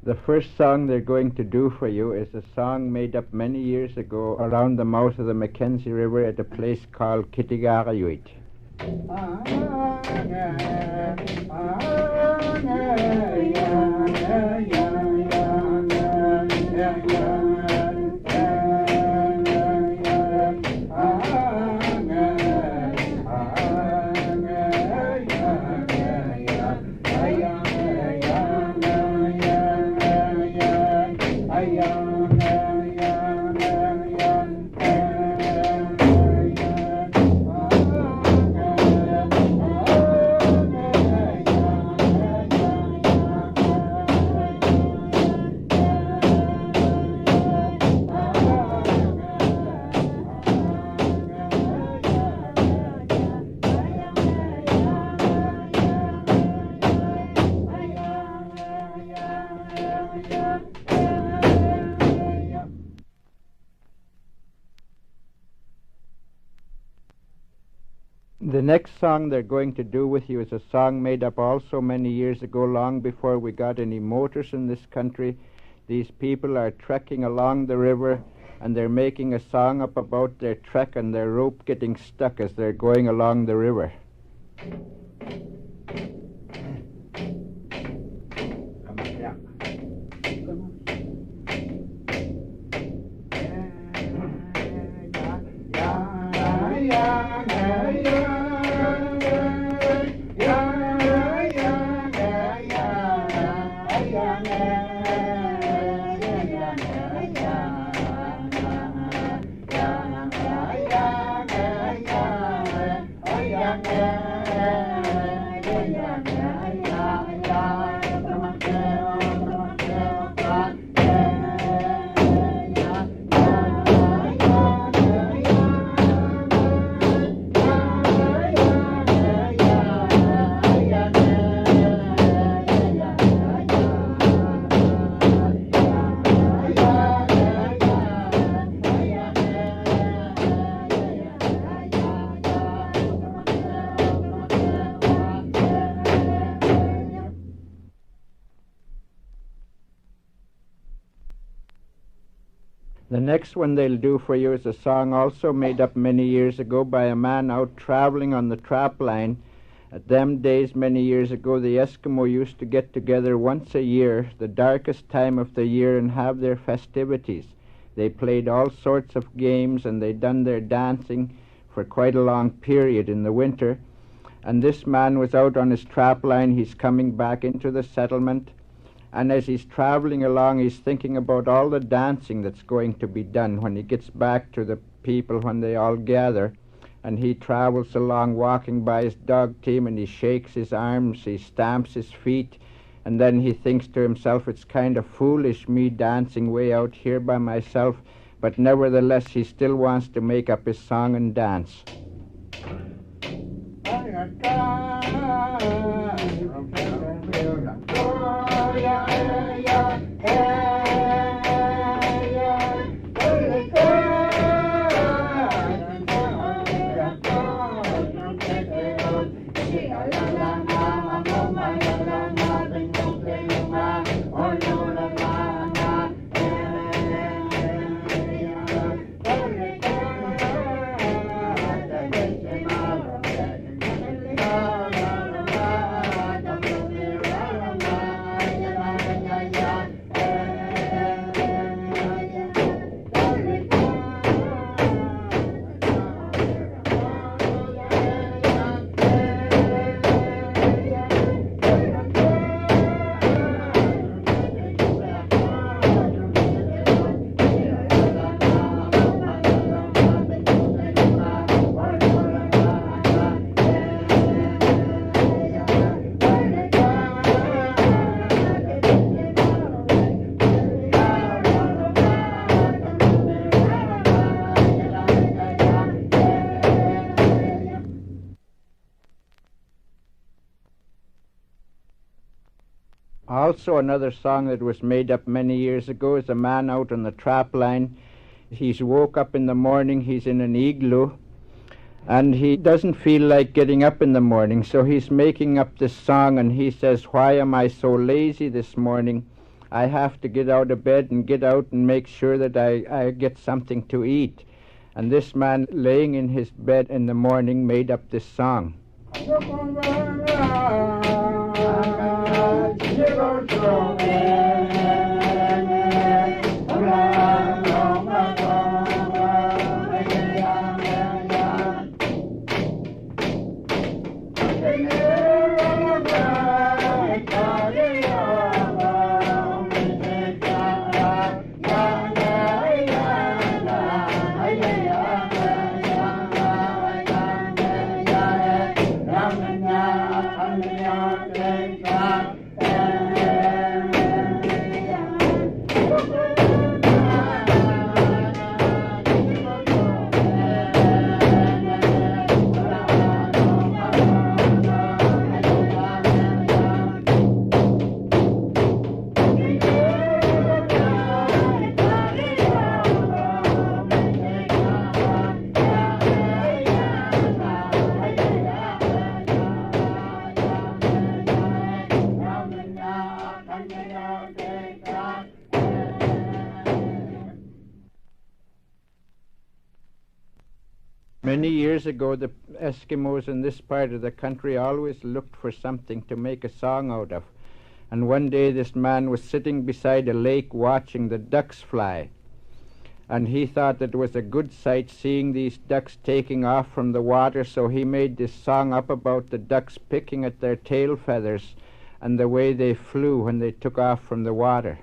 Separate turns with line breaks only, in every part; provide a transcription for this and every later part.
The first song they're going to do for you is a song made up many years ago around the mouth of the Mackenzie River at a place called Inuit. The next song they're going to do with you is a song made up also many years ago, long before we got any motors in this country. These people are trekking along the river, and they're making a song up about their trek and their rope getting stuck as they're going along the river. The next one they'll do for you is a song also made up many years ago by a man out traveling on the trap line. At them days many years ago, the Eskimo used to get together once a year, the darkest time of the year, and have their festivities. They played all sorts of games, and they done their dancing for quite a long period in the winter. And this man was out on his trap line. He's coming back into the settlement. And as he's traveling along, he's thinking about all the dancing that's going to be done when he gets back to the people when they all gather. And he travels along walking by his dog team, and he shakes his arms, he stamps his feet, and then he thinks to himself, it's kind of foolish me dancing way out here by myself, but nevertheless he still wants to make up his song and dance. Also, another song that was made up many years ago is a man out on the trap line. He's woke up in the morning, he's in an igloo, and he doesn't feel like getting up in the morning, so he's making up this song, and he says, "Why am I so lazy this morning? I have to get out of bed and get out and make sure that I get something to eat. And this man, laying in his bed in the morning, made up this song. Many years ago, the Eskimos in this part of the country always looked for something to make a song out of. And one day this man was sitting beside a lake watching the ducks fly. And he thought that it was a good sight seeing these ducks taking off from the water, so he made this song up about the ducks picking at their tail feathers and the way they flew when they took off from the water.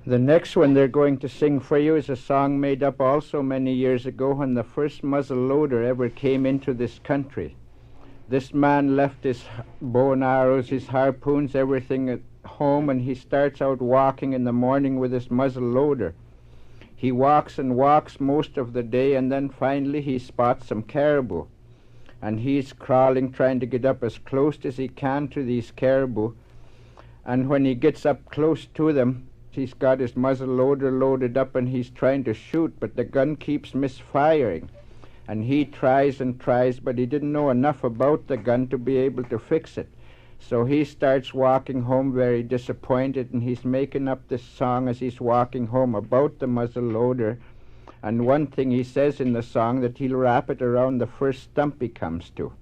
The next one they're going to sing for you is a song made up also many years ago when the first muzzle loader ever came into this country. This man left his bow and arrows, his harpoons, everything at home, and he starts out walking in the morning with his muzzle loader. He walks and walks most of the day, and then finally he spots some caribou. And he's crawling, trying to get up as close as he can to these caribou. And when he gets up close to them, he's got his muzzle loader loaded up and he's trying to shoot, but the gun keeps misfiring. And he tries and tries, but he didn't know enough about the gun to be able to fix it. So he starts walking home very disappointed, and he's making up this song as he's walking home about the muzzle loader. And one thing he says in the song, that he'll wrap it around the first stump he comes to.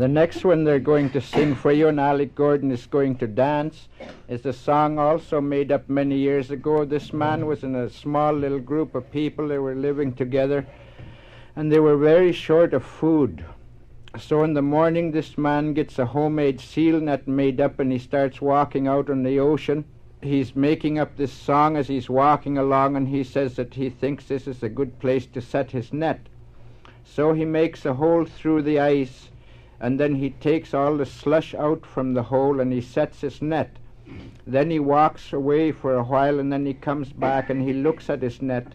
The next one they're going to sing for you, and Alec Gordon is going to dance, is a song also made up many years ago. This man was in a small little group of people. They were living together, and they were very short of food. So in the morning, this man gets a homemade seal net made up, and he starts walking out on the ocean. He's making up this song as he's walking along, and he says that he thinks this is a good place to set his net. So he makes a hole through the ice, and then he takes all the slush out from the hole and he sets his net. Then he walks away for a while, and then he comes back and he looks at his net.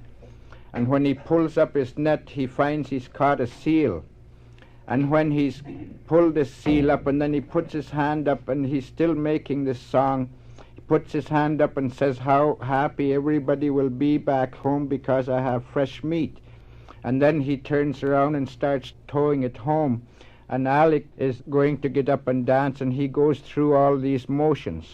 And when he pulls up his net, he finds he's caught a seal. And when he's pulled this seal up, and then he puts his hand up, and he's still making this song, he puts his hand up and says how happy everybody will be back home because I have fresh meat. And then he turns around and starts towing it home. And Alec is going to get up and dance, and he goes through all these motions.